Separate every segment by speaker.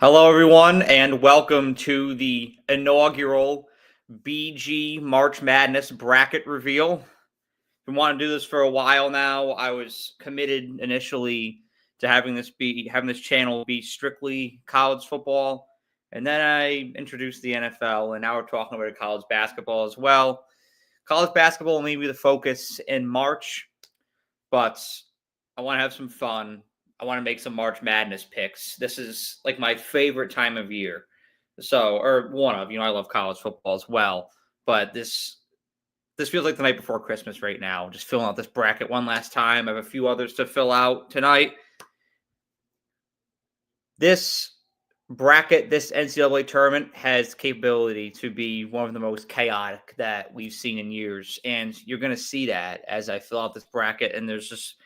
Speaker 1: Hello, everyone, and welcome to the inaugural BG March Madness bracket reveal. Been wanting to do this for a while now. I was committed initially to having this channel be strictly college football, and then I introduced the NFL, and now we're talking about college basketball as well. College basketball may be the focus in March, but I want to have some fun. I want to make some March Madness picks. This is like my favorite time of year. So, or one of, I love college football as well, but this feels like the night before Christmas right now. Just filling out this bracket one last time. I have a few others to fill out tonight. This bracket, this NCAA tournament has capability to be one of the most chaotic that we've seen in years. And you're going to see that as I fill out this bracket. And there's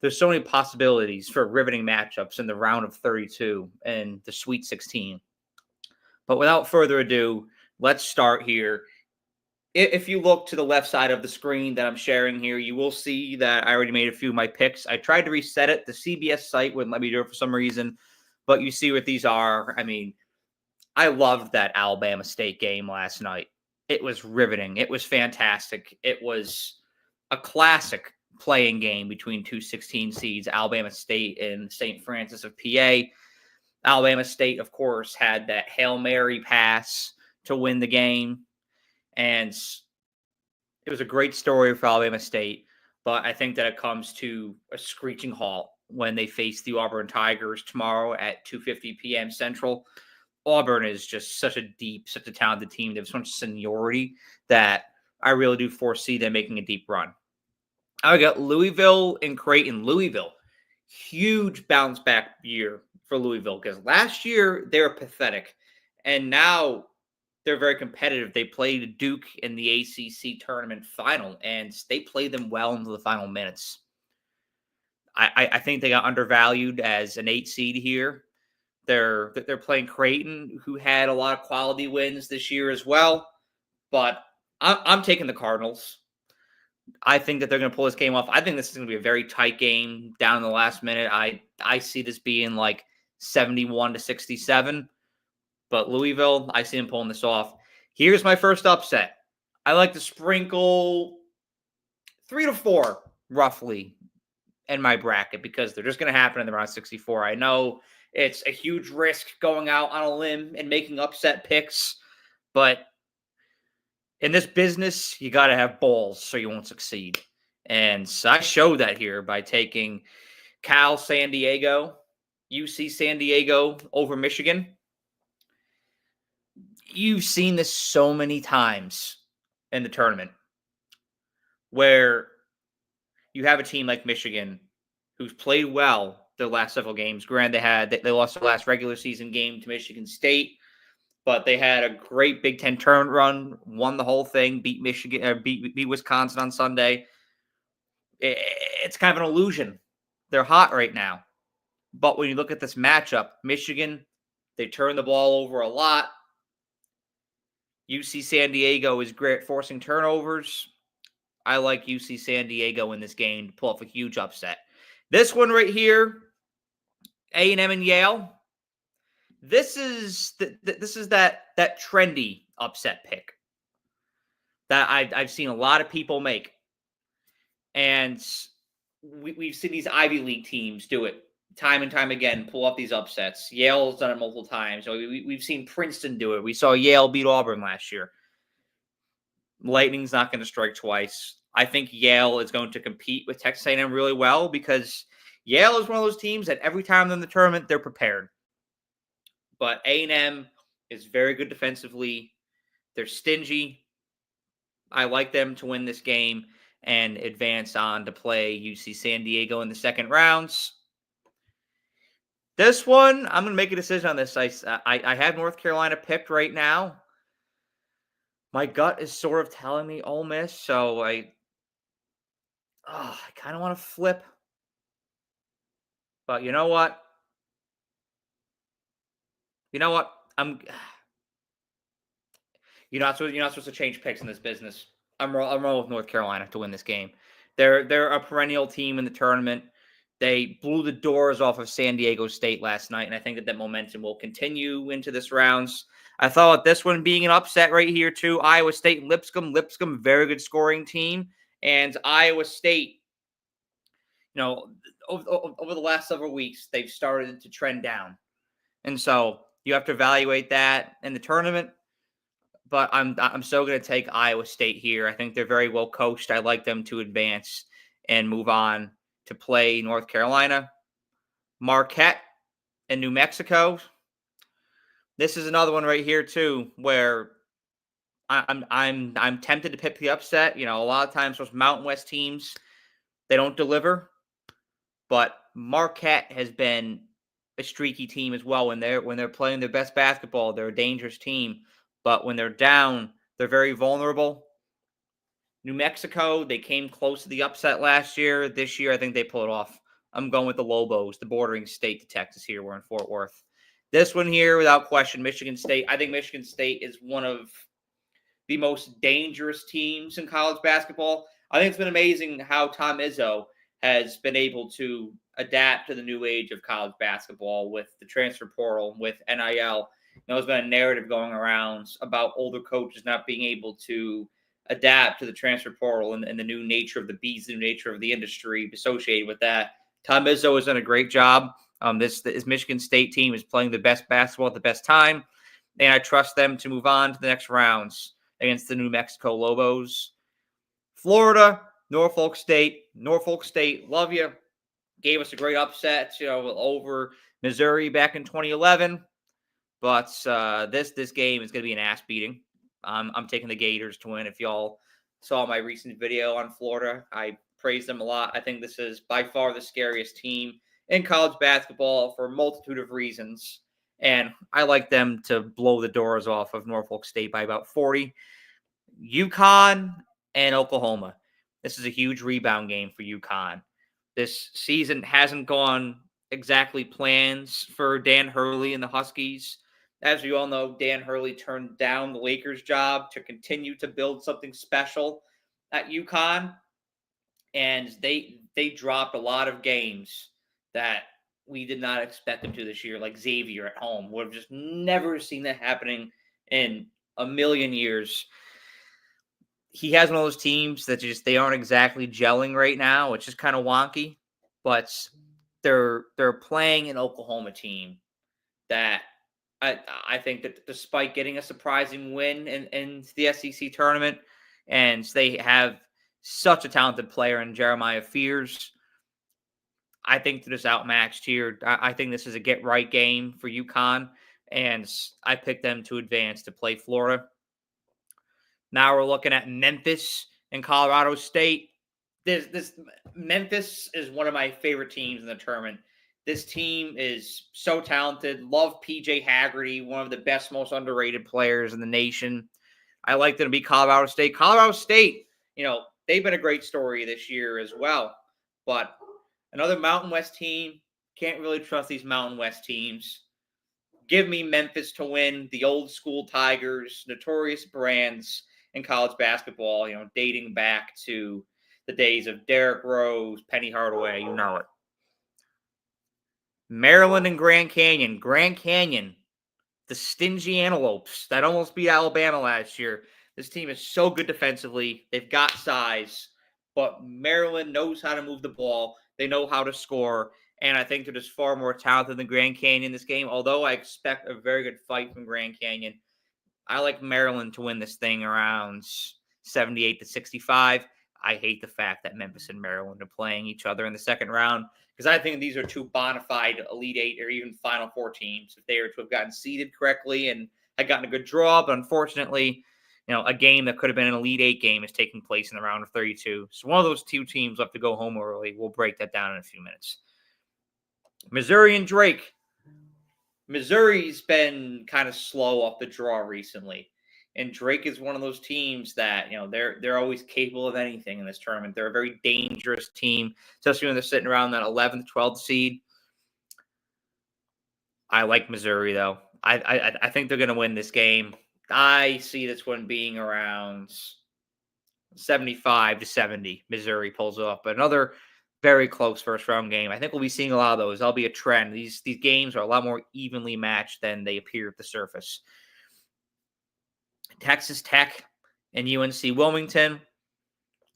Speaker 1: so many possibilities for riveting matchups in the round of 32 and the Sweet 16. But without further ado, let's start here. If you look to the left side of the screen that I'm sharing here, you will see that I already made a few of my picks. I tried to reset it. The CBS site wouldn't let me do it for some reason. But you see what these are. I mean, I loved that Alabama State game last night. It was riveting. It was fantastic. It was a classic playing game between two 16 seeds, Alabama State and St. Francis of PA. Alabama State, of course, had that Hail Mary pass to win the game. And it was a great story for Alabama State. But I think that it comes to a screeching halt when they face the Auburn Tigers tomorrow at 2:50 p.m. Central. Auburn is just such a talented team. They have so much seniority that I really do foresee them making a deep run. I got Louisville and Creighton. Louisville, huge bounce back year for Louisville because last year they were pathetic, and now they're very competitive. They played Duke in the ACC tournament final, and they played them well into the final minutes. I think they got undervalued as an 8 seed here. They're playing Creighton, who had a lot of quality wins this year as well. But I'm taking the Cardinals. I think that they're going to pull this game off. I think this is going to be a very tight game down in the last minute. I see this being like 71-67. But Louisville, I see them pulling this off. Here's my first upset. I like to sprinkle 3 to 4 roughly in my bracket because they're just going to happen in the round 64. I know it's a huge risk going out on a limb and making upset picks, but in this business, you got to have balls so you won't succeed. And so I show that here by taking Cal San Diego, UC San Diego over Michigan. You've seen this so many times in the tournament where you have a team like Michigan who's played well their last several games. Granted, they lost their last regular season game to Michigan State, but they had a great Big Ten tournament run, won the whole thing, beat Wisconsin on Sunday. It's kind of an illusion. They're hot right now. But when you look at this matchup, Michigan, they turn the ball over a lot. UC San Diego is great at forcing turnovers. I like UC San Diego in this game to pull off a huge upset. This one right here, A&M and Yale. This is that trendy upset pick that I've seen a lot of people make, and we've seen these Ivy League teams do it time and time again, pull off these upsets. Yale's done it multiple times. So we've seen Princeton do it. We saw Yale beat Auburn last year. Lightning's not going to strike twice. I think Yale is going to compete with Texas A&M really well because Yale is one of those teams that every time they're in the tournament, they're prepared. But A&M is very good defensively. They're stingy. I like them to win this game and advance on to play UC San Diego in the second rounds. This one, I'm going to make a decision on this. I have North Carolina picked right now. My gut is sort of telling me Ole Miss, so I kind of want to flip. But you know what? You're not supposed to change picks in this business. I'm rolling with North Carolina to win this game. They're a perennial team in the tournament. They blew the doors off of San Diego State last night, and I think that momentum will continue into this rounds. I thought this one being an upset right here, too. Iowa State and Lipscomb. Lipscomb, very good scoring team. And Iowa State, over the last several weeks, they've started to trend down. And so you have to evaluate that in the tournament. But I'm still going to take Iowa State here. I think they're very well coached. I like them to advance and move on to play North Carolina. Marquette and New Mexico. This is another one right here too, where I'm tempted to pick the upset. A lot of times those Mountain West teams, they don't deliver. But Marquette has been a streaky team as well. When they're playing their best basketball, they're a dangerous team. But when they're down, they're very vulnerable. New Mexico, they came close to the upset last year. This year, I think they pull it off. I'm going with the Lobos, the bordering state to Texas here. We're in Fort Worth. This one here, without question, Michigan State. I think Michigan State is one of the most dangerous teams in college basketball. I think it's been amazing how Tom Izzo has been able to adapt to the new age of college basketball with the transfer portal, with NIL. There's been a narrative going around about older coaches not being able to adapt to the transfer portal and the new nature of the beast, the new nature of the industry associated with that. Tom Izzo has done a great job. This Michigan State team is playing the best basketball at the best time, and I trust them to move on to the next rounds against the New Mexico Lobos. Florida, Norfolk State. Norfolk State, love you. Gave us a great upset, over Missouri back in 2011. But this game is going to be an ass beating. I'm taking the Gators to win. If y'all saw my recent video on Florida, I praised them a lot. I think this is by far the scariest team in college basketball for a multitude of reasons. And I like them to blow the doors off of Norfolk State by about 40. UConn and Oklahoma. This is a huge rebound game for UConn. This season hasn't gone exactly plans for Dan Hurley and the Huskies. As we all know, Dan Hurley turned down the Lakers' job to continue to build something special at UConn. And they dropped a lot of games that we did not expect them to this year, like Xavier at home. We've just never seen that happening in a million years. He has one of those teams that they aren't exactly gelling right now, which is kind of wonky. But they're playing an Oklahoma team that I think that despite getting a surprising win in the SEC tournament, and they have such a talented player in Jeremiah Fears, I think they're just outmatched here. I think this is a get-right game for UConn, and I picked them to advance to play Florida. Now we're looking at Memphis and Colorado State. This Memphis is one of my favorite teams in the tournament. This team is so talented. Love PJ Haggerty, one of the best, most underrated players in the nation. I like them to beat Colorado State. Colorado State, they've been a great story this year as well. But another Mountain West team, can't really trust these Mountain West teams. Give me Memphis to win. The old school Tigers, notorious brands in college basketball, dating back to the days of Derrick Rose, Penny Hardaway, you know it. Maryland and Grand Canyon. Grand Canyon, the stingy Antelopes that almost beat Alabama last year. This team is so good defensively. They've got size, but Maryland knows how to move the ball. They know how to score, and I think they're just far more talented than Grand Canyon in this game, although I expect a very good fight from Grand Canyon. I like Maryland to win this thing around 78-65. I hate the fact that Memphis and Maryland are playing each other in the second round because I think these are two bona fide Elite Eight or even Final Four teams if they were to have gotten seeded correctly and had gotten a good draw. But unfortunately, a game that could have been an Elite Eight game is taking place in the round of 32. So one of those two teams will have to go home early. We'll break that down in a few minutes. Missouri and Drake. Missouri's been kind of slow off the draw recently. And Drake is one of those teams that, they're always capable of anything in this tournament. They're a very dangerous team, especially when they're sitting around that 11th, 12th seed. I like Missouri, though. I think they're going to win this game. I see this one being around 75-70. Missouri pulls it off. But another Very close first round game. I think we'll be seeing a lot of those. That'll be a trend. These games are a lot more evenly matched than they appear at the surface. Texas Tech and UNC Wilmington.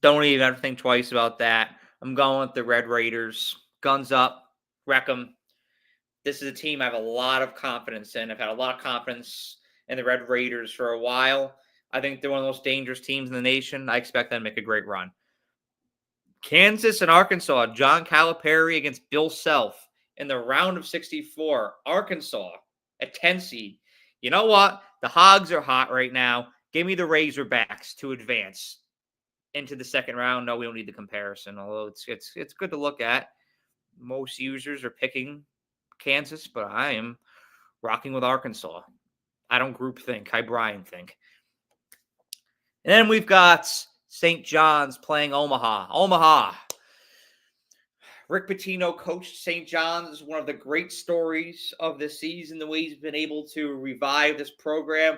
Speaker 1: Don't even have to think twice about that. I'm going with the Red Raiders. Guns up, wreck them. This is a team I have a lot of confidence in. I've had a lot of confidence in the Red Raiders for a while. I think they're one of the most dangerous teams in the nation. I expect them to make a great run. Kansas and Arkansas. John Calipari against Bill Self in the round of 64. Arkansas at 10 seed. You know what? The Hogs are hot right now. Give me the Razorbacks to advance into the second round. No, we don't need the comparison, although it's good to look at. Most users are picking Kansas, but I am rocking with Arkansas. I don't group think. I Brian think. And then we've got St. John's playing Omaha. Omaha. Rick Pitino coached St. John's. One of the great stories of this season, the way he's been able to revive this program.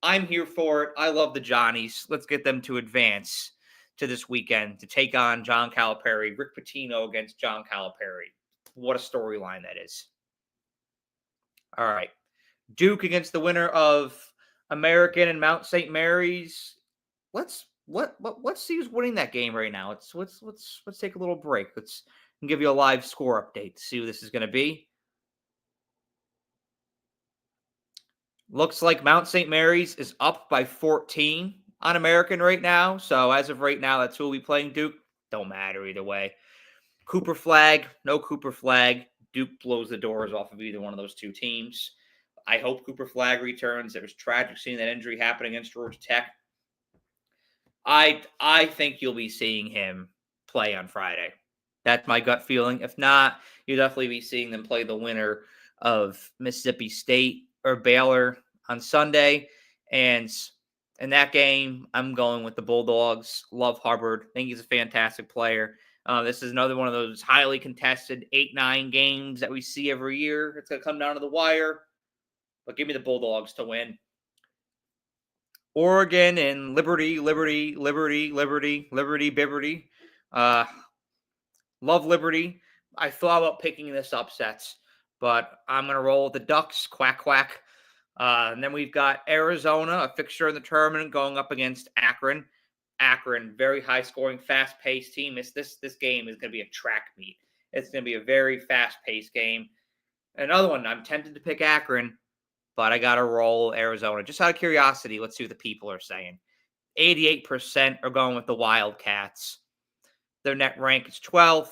Speaker 1: I'm here for it. I love the Johnnies. Let's get them to advance to this weekend to take on John Calipari. Rick Pitino against John Calipari. What a storyline that is. All right. Duke against the winner of American and Mount St. Mary's. Let's see who's winning that game right now. Let's take a little break. Let's give you a live score update to see who this is going to be. Looks like Mount St. Mary's is up by 14 on American right now. So as of right now, that's who will be playing Duke. Don't matter either way. Cooper Flag, no Cooper Flag. Duke blows the doors off of either one of those two teams. I hope Cooper Flag returns. It was tragic seeing that injury happen against Georgia Tech. I think you'll be seeing him play on Friday. That's my gut feeling. If not, you'll definitely be seeing them play the winner of Mississippi State or Baylor on Sunday. And in that game, I'm going with the Bulldogs. Love Hubbard. I think he's a fantastic player. This is another one of those highly contested 8-9 games that we see every year. It's going to come down to the wire. But give me the Bulldogs to win. Oregon and Liberty. Love Liberty. I thought about picking this upsets, but I'm going to roll with the Ducks. Quack, quack. And then we've got Arizona, a fixture in the tournament, going up against Akron. Akron, very high-scoring, fast-paced team. This game is going to be a track meet. It's going to be a very fast-paced game. Another one, I'm tempted to pick Akron, but I got to roll Arizona. Just out of curiosity, let's see what the people are saying. 88% are going with the Wildcats. Their net rank is 12th.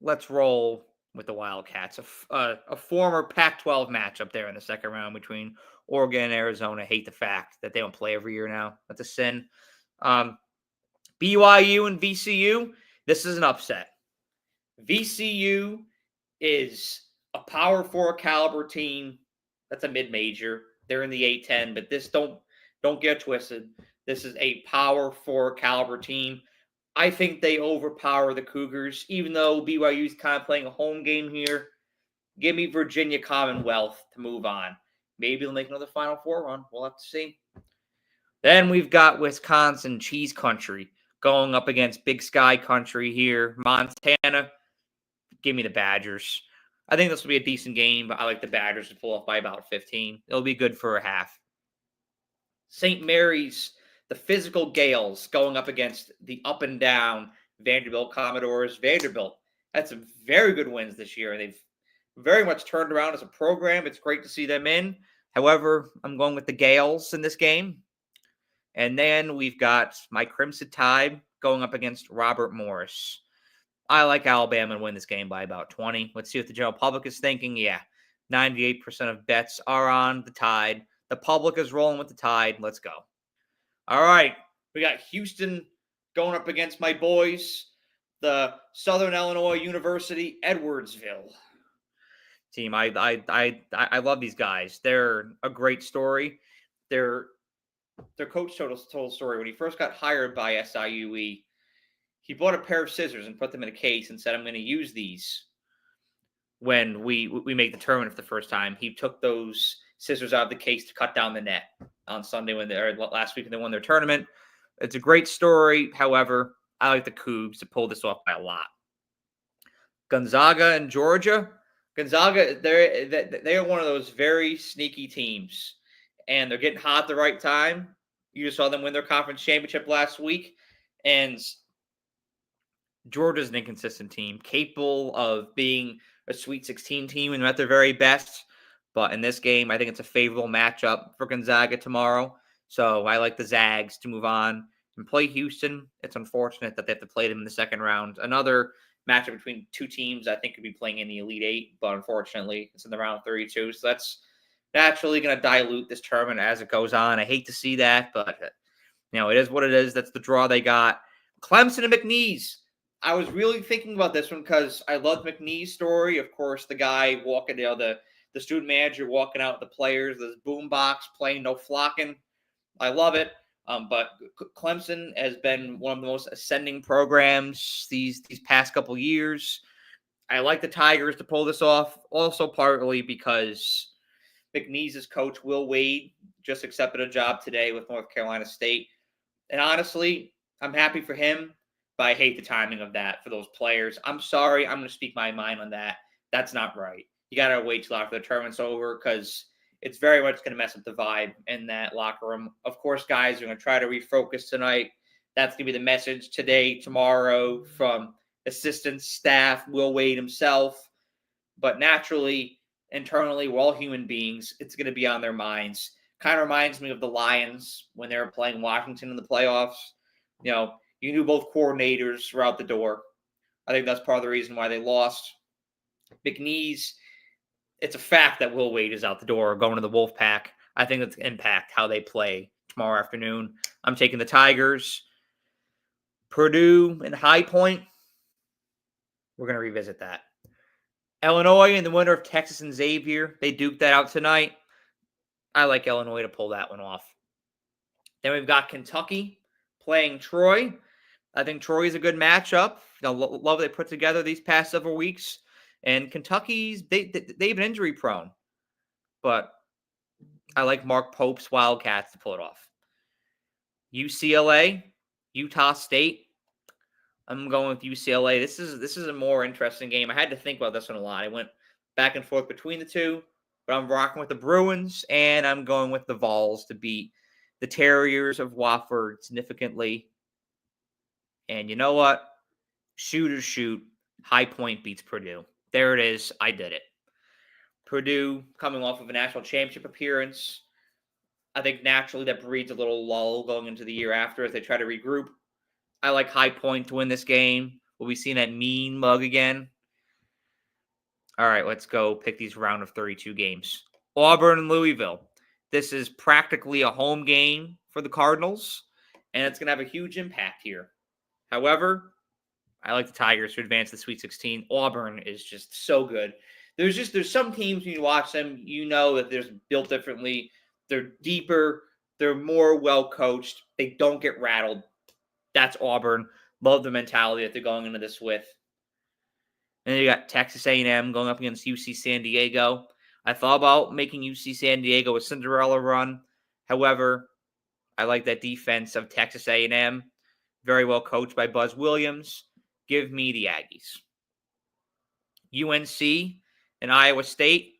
Speaker 1: Let's roll with the Wildcats. A former Pac-12 matchup there in the second round between Oregon and Arizona. I hate the fact that they don't play every year now. That's a sin. BYU and VCU, this is an upset. VCU is a Power 4 caliber team. That's a mid-major. They're in the A-10, but this don't get twisted. This is a Power 4 caliber team. I think they overpower the Cougars, even though BYU is kind of playing a home game here. Give me Virginia Commonwealth to move on. Maybe they'll make another Final Four run. We'll have to see. Then we've got Wisconsin Cheese Country going up against Big Sky Country here. Montana, give me the Badgers. I think this will be a decent game, but I like the Badgers to pull off by about 15. It'll be good for a half. St. Mary's, the physical Gales going up against the up and down Vanderbilt Commodores. Vanderbilt had some very good wins this year. They've very much turned around as a program. It's great to see them in. However, I'm going with the Gales in this game. And then we've got my Crimson Tide going up against Robert Morris. I like Alabama to win this game by about 20. Let's see what the general public is thinking. Yeah, 98% of bets are on the Tide. The public is rolling with the Tide. Let's go. All right, we got Houston going up against my boys, the Southern Illinois University Edwardsville team. I love these guys. They're a great story. Their coach told a story when he first got hired by SIUE. He bought a pair of scissors and put them in a case and said, "I'm going to use these when we make the tournament for the first time." He took those scissors out of the case to cut down the net on Sunday last week when they won their tournament. It's a great story. However, I like the Cougs to pull this off by a lot. Gonzaga and Georgia. Gonzaga, they are one of those very sneaky teams, and they're getting hot at the right time. You just saw them win their conference championship last week, and Georgia's an inconsistent team, capable of being a Sweet 16 team and at their very best. But in this game, I think it's a favorable matchup for Gonzaga tomorrow. So I like the Zags to move on and play Houston. It's unfortunate that they have to play them in the second round. Another matchup between two teams I think could be playing in the Elite Eight, but unfortunately, it's in the round of 32. So that's naturally going to dilute this tournament as it goes on. I hate to see that, but it is what it is. That's the draw they got. Clemson and McNeese. I was really thinking about this one because I love McNee's story. Of course, the guy walking, the student manager walking out with the players, this boombox playing No Flocking. I love it. But Clemson has been one of the most ascending programs these past couple years. I like the Tigers to pull this off, also partly because McNeese's coach, Will Wade, just accepted a job today with North Carolina State. And honestly, I'm happy for him, but I hate the timing of that for those players. I'm sorry. I'm going to speak my mind on that. That's not right. You got to wait till after the tournament's over because it's very much going to mess up the vibe in that locker room. Of course, guys are going to try to refocus tonight. That's going to be the message today, tomorrow from assistant staff, Will Wade himself. But naturally, internally, we're all human beings. It's going to be on their minds. Kind of reminds me of the Lions when they were playing Washington in the playoffs. You knew both coordinators were out the door. I think that's part of the reason why they lost. McNeese, it's a fact that Will Wade is out the door going to the Wolfpack. I think that's going to impact how they play tomorrow afternoon. I'm taking the Tigers. Purdue and High Point. We're going to revisit that. Illinois and the winner of Texas and Xavier. They duked that out tonight. I like Illinois to pull that one off. Then we've got Kentucky playing Troy. I think Troy is a good matchup. Love they put together these past several weeks. And Kentucky's, they've been injury prone. But I like Mark Pope's Wildcats to pull it off. UCLA, Utah State. I'm going with UCLA. This is a more interesting game. I had to think about this one a lot. I went back and forth between the two, but I'm rocking with the Bruins, and I'm going with the Vols to beat the Terriers of Wofford significantly. And you know what? Shooters shoot. High Point beats Purdue. There it is. I did it. Purdue coming off of a national championship appearance. I think naturally that breeds a little lull going into the year after as they try to regroup. I like High Point to win this game. Will we see that mean mug again? All right, let's go pick these round of 32 games. Auburn and Louisville. This is practically a home game for the Cardinals, and it's going to have a huge impact here. However, I like the Tigers to advance the Sweet 16. Auburn is just so good. There's some teams when you watch them, you know that they're built differently. They're deeper. They're more well-coached. They don't get rattled. That's Auburn. Love the mentality that they're going into this with. And then you got Texas A&M going up against UC San Diego. I thought about making UC San Diego a Cinderella run. However, I like that defense of Texas A&M. Very well coached by Buzz Williams. Give me the Aggies. UNC and Iowa State.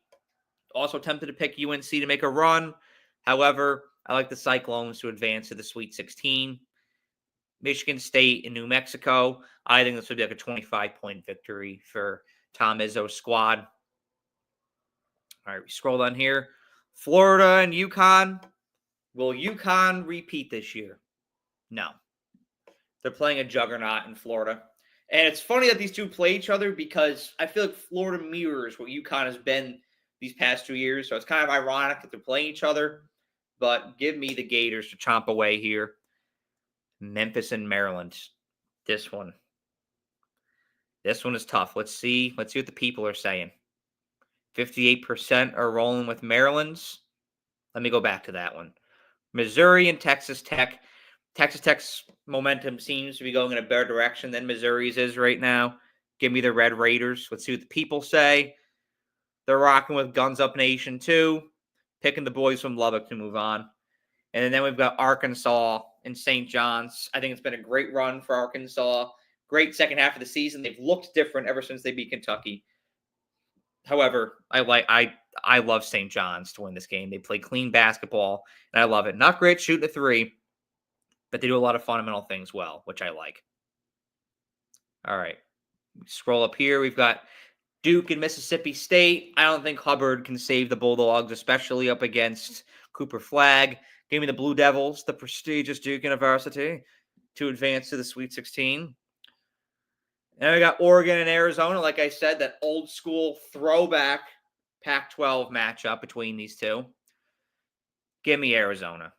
Speaker 1: Also tempted to pick UNC to make a run. However, I like the Cyclones to advance to the Sweet 16. Michigan State and New Mexico. I think this would be like a 25-point victory for Tom Izzo's squad. All right, we scroll down here. Florida and UConn. Will UConn repeat this year? No. They're playing a juggernaut in Florida. And it's funny that these two play each other because I feel like Florida mirrors what UConn has been these past 2 years. So it's kind of ironic that they're playing each other. But give me the Gators to chomp away here. Memphis and Maryland. This one is tough. Let's see what the people are saying. 58% are rolling with Maryland's. Let me go back to that one. Missouri and Texas Tech. Texas Tech's momentum seems to be going in a better direction than Missouri's is right now. Give me the Red Raiders. Let's see what the people say. They're rocking with Guns Up Nation too. Picking the boys from Lubbock to move on. And then we've got Arkansas in St. John's. I think it's been a great run for Arkansas. Great second half of the season. They've looked different ever since they beat Kentucky. However, I love St. John's to win this game. They play clean basketball, and I love it. Not great shooting a three, but they do a lot of fundamental things well, which I like. All right. Scroll up here. We've got Duke and Mississippi State. I don't think Hubbard can save the Bulldogs, especially up against Cooper Flagg. Give me the Blue Devils, the prestigious Duke University, to advance to the Sweet 16. And we got Oregon and Arizona. Like I said, that old school throwback Pac-12 matchup between these two. Give me Arizona.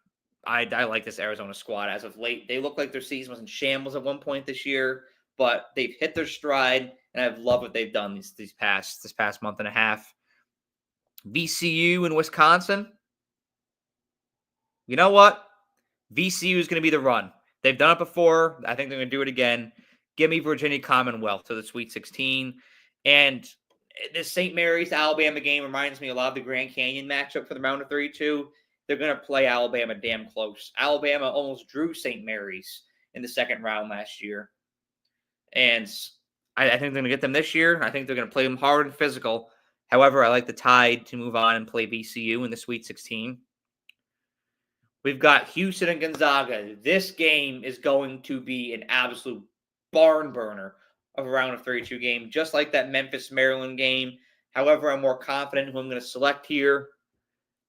Speaker 1: I like this Arizona squad as of late. They look like their season was in shambles at one point this year, but they've hit their stride, and I've loved what they've done this past month and a half. VCU in Wisconsin. You know what? VCU is going to be the run. They've done it before. I think they're going to do it again. Give me Virginia Commonwealth to the Sweet 16. And this St. Mary's Alabama game reminds me a lot of the Grand Canyon matchup for the round of 32. They're going to play Alabama damn close. Alabama almost drew St. Mary's in the second round last year. And I think they're going to get them this year. I think they're going to play them hard and physical. However, I like the Tide to move on and play VCU in the Sweet 16. We've got Houston and Gonzaga. This game is going to be an absolute barn burner of a round of 32 game, just like that Memphis-Maryland game. However, I'm more confident who I'm going to select here.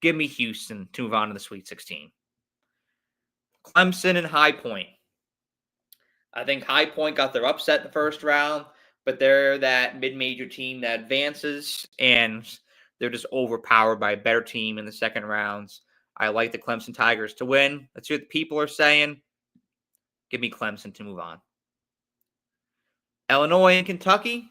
Speaker 1: Give me Houston to move on to the Sweet 16. Clemson and High Point. I think High Point got their upset in the first round, but they're that mid-major team that advances, and they're just overpowered by a better team in the second rounds. I like the Clemson Tigers to win. Let's see what the people are saying. Give me Clemson to move on. Illinois and Kentucky.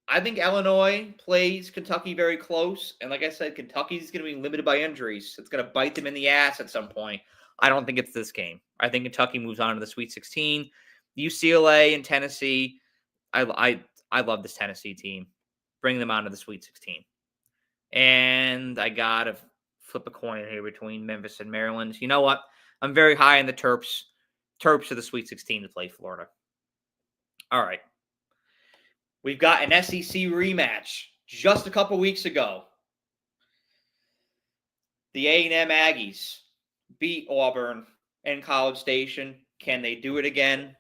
Speaker 1: I think Illinois plays Kentucky very close. And like I said, Kentucky's going to be limited by injuries. It's going to bite them in the ass at some point. I don't think it's this game. I think Kentucky moves on to the Sweet 16. UCLA and Tennessee. I love this Tennessee team. Bring them on to the Sweet 16. And I got to flip a coin here between Memphis and Maryland. You know what? I'm very high in the Terps. Terps to the Sweet 16 to play Florida. All right. We've got an SEC rematch just a couple weeks ago. The A&M Aggies beat Auburn in College Station. Can they do it again?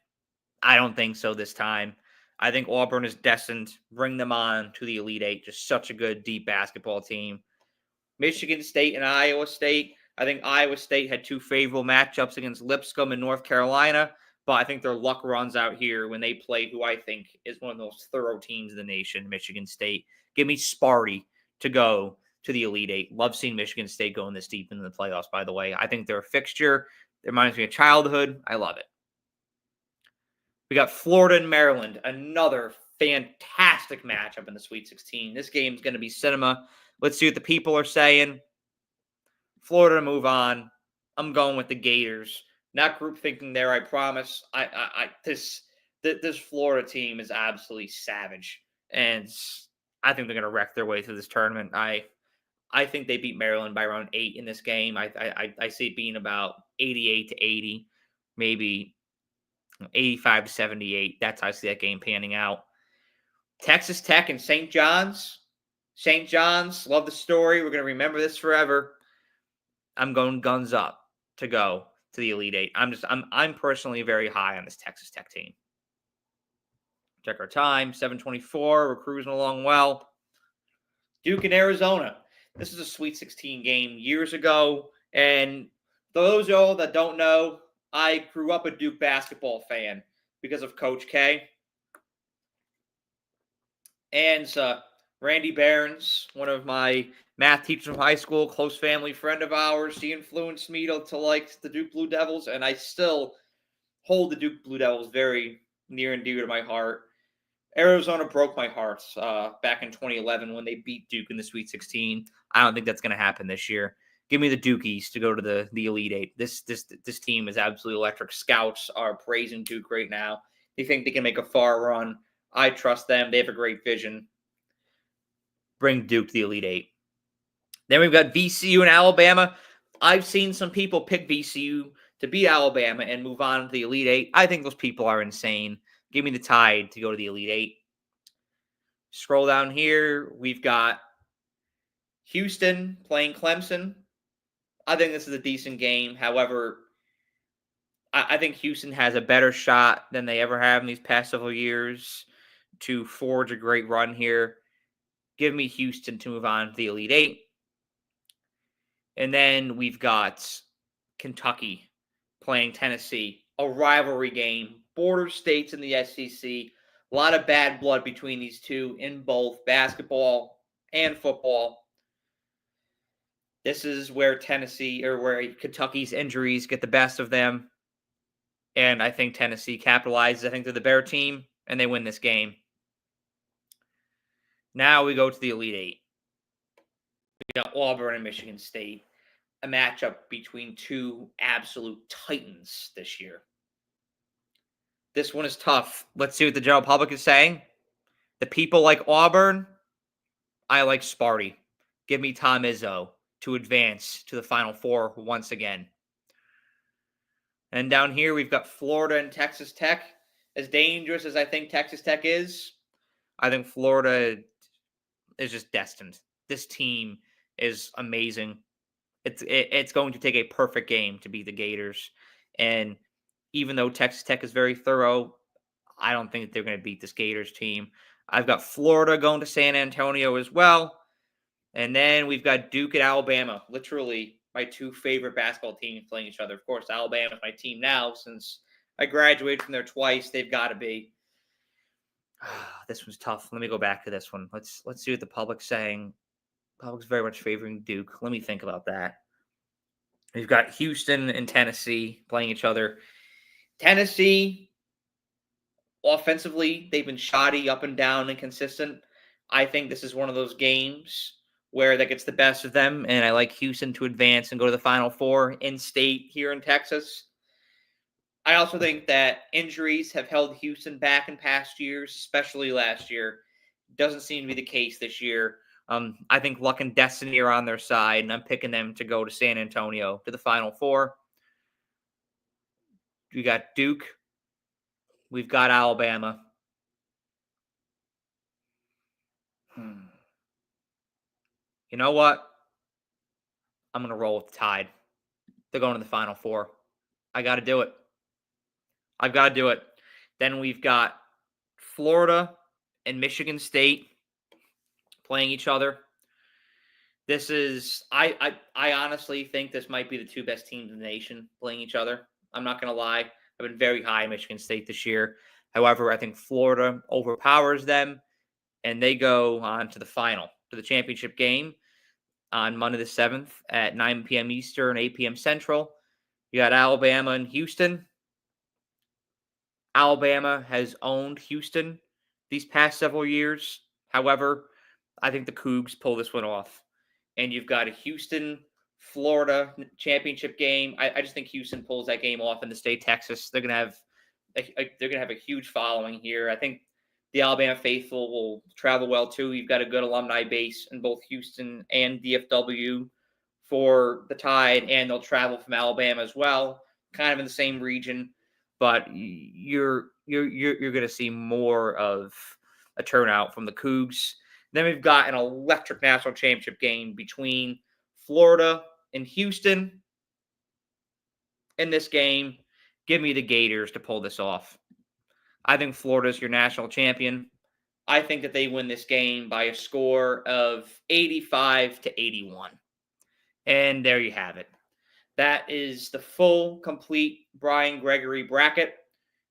Speaker 1: I don't think so this time. I think Auburn is destined to bring them on to the Elite Eight. Just such a good, deep basketball team. Michigan State and Iowa State. I think Iowa State had two favorable matchups against Lipscomb and North Carolina. But I think their luck runs out here when they play who I think is one of the most thorough teams in the nation, Michigan State. Give me Sparty to go to the Elite Eight. Love seeing Michigan State going this deep into the playoffs, by the way. I think they're a fixture. It reminds me of childhood. I love it. We got Florida and Maryland, another fantastic matchup in the Sweet 16. This game's going to be cinema. Let's see what the people are saying. Florida to move on. I'm going with the Gators. Not group thinking there, I promise. This Florida team is absolutely savage, and I think they're going to wreck their way through this tournament. I think they beat Maryland by around 8 in this game. I see it being about 88 to 80, maybe 85 to 78. That's how I see that game panning out. Texas Tech and St. John's. St. John's, love the story. We're going to remember this forever. I'm going guns up to go to the Elite Eight. I'm personally very high on this Texas Tech team. Check our time, 7:24. We're cruising along well. Duke and Arizona. This is a Sweet 16 game years ago. And those of y'all that don't know, I grew up a Duke basketball fan because of Coach K. And Randy Barons, one of my math teachers from high school, close family friend of ours. He influenced me to like the Duke Blue Devils, and I still hold the Duke Blue Devils very near and dear to my heart. Arizona broke my heart back in 2011 when they beat Duke in the Sweet 16. I don't think that's going to happen this year. Give me the Dukies to go to the Elite Eight. This team is absolutely electric. Scouts are praising Duke right now. They think they can make a far run. I trust them. They have a great vision. Bring Duke to the Elite Eight. Then we've got VCU and Alabama. I've seen some people pick VCU to beat Alabama and move on to the Elite Eight. I think those people are insane. Give me the Tide to go to the Elite Eight. Scroll down here. We've got Houston playing Clemson. I think this is a decent game. However, I think Houston has a better shot than they ever have in these past several years to forge a great run here. Give me Houston to move on to the Elite Eight. And then we've got Kentucky playing Tennessee, a rivalry game, border states in the SEC. A lot of bad blood between these two in both basketball and football. This is where Kentucky's injuries get the best of them. And I think Tennessee capitalizes. I think they're the better team, and they win this game. Now we go to the Elite Eight. We got Auburn and Michigan State, a matchup between two absolute titans this year. This one is tough. Let's see what the general public is saying. The people like Auburn. I like Sparty. Give me Tom Izzo to advance to the Final Four once again. And down here, we've got Florida and Texas Tech. As dangerous as I think Texas Tech is, I think Florida is just destined. This team is amazing. It's going to take a perfect game to beat the Gators. And even though Texas Tech is very thorough, I don't think they're going to beat this Gators team. I've got Florida going to San Antonio as well. And then we've got Duke and Alabama, literally my two favorite basketball teams playing each other. Of course, Alabama is my team now since I graduated from there twice. They've got to be. This one's tough. Let me go back to this one. Let's see what the public's saying. Public's very much favoring Duke. Let me think about that. We've got Houston and Tennessee playing each other. Tennessee, offensively, they've been shoddy, up and down, inconsistent. I think this is one of those games where that gets the best of them, and I like Houston to advance and go to the Final Four in state here in Texas. I also think that injuries have held Houston back in past years, especially last year. Doesn't seem to be the case this year. I think luck and destiny are on their side, and I'm picking them to go to San Antonio to the Final Four. We got Duke. We've got Alabama. You know what? I'm going to roll with the Tide. They're going to the Final Four. I got to do it. I've got to do it. Then we've got Florida and Michigan State playing each other. This is, I honestly think this might be the two best teams in the nation playing each other. I'm not going to lie. I've been very high on Michigan State this year. However, I think Florida overpowers them, and they go on to the final, to the championship game on Monday the 7th at 9 p.m. Eastern, 8 p.m. Central. You got Alabama and Houston. Alabama has owned Houston these past several years. However, I think the Cougs pull this one off. And you've got a Houston-Florida championship game. I just think Houston pulls that game off in the state of Texas. They're gonna have a huge following here. I think the Alabama faithful will travel well too. You've got a good alumni base in both Houston and DFW for the Tide, and they'll travel from Alabama as well, kind of in the same region. But you're going to see more of a turnout from the Cougs. Then we've got an electric national championship game between Florida and Houston. In this game, give me the Gators to pull this off. I think Florida's your national champion. I think that they win this game by a score of 85-81. And there you have it. That is the full, complete Brian Gregoire bracket.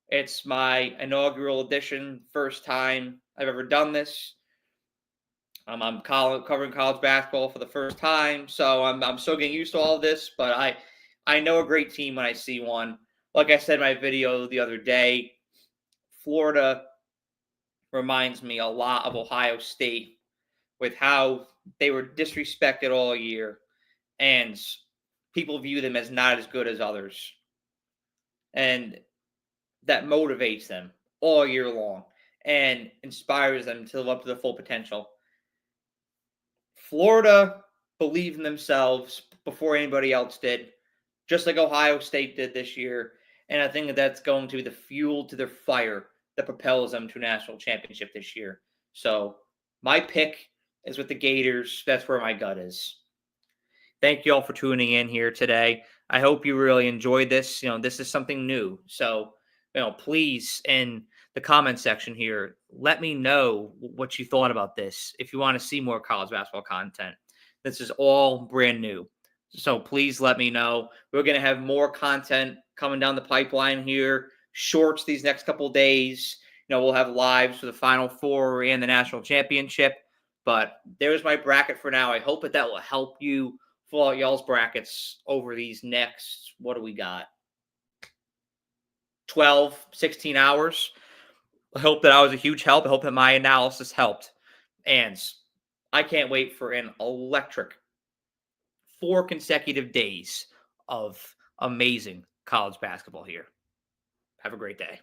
Speaker 1: It's my inaugural edition, first time I've ever done this. I'm covering college basketball for the first time, so I'm still getting used to all of this, but I know a great team when I see one. Like I said in my video the other day, Florida reminds me a lot of Ohio State with how they were disrespected all year, and people view them as not as good as others. And that motivates them all year long and inspires them to live up to their full potential. Florida believed in themselves before anybody else did. just like Ohio State did this year. And I think that that's going to be the fuel to their fire that propels them to a national championship this year. So my pick is with the Gators. That's where my gut is. Thank you all for tuning in here today. I hope you really enjoyed this. This is something new. So, please in the comment section here, let me know what you thought about this. If you want to see more college basketball content, this is all brand new. So please let me know. We're going to have more content coming down the pipeline here. Shorts these next couple of days. We'll have lives for the Final Four and the national championship. But there's my bracket for now. I hope that will help you fill out y'all's brackets over these next, what do we got? 12, 16 hours. I hope that I was a huge help. I hope that my analysis helped. And I can't wait for an electric 4 consecutive days of amazing college basketball here. Have a great day.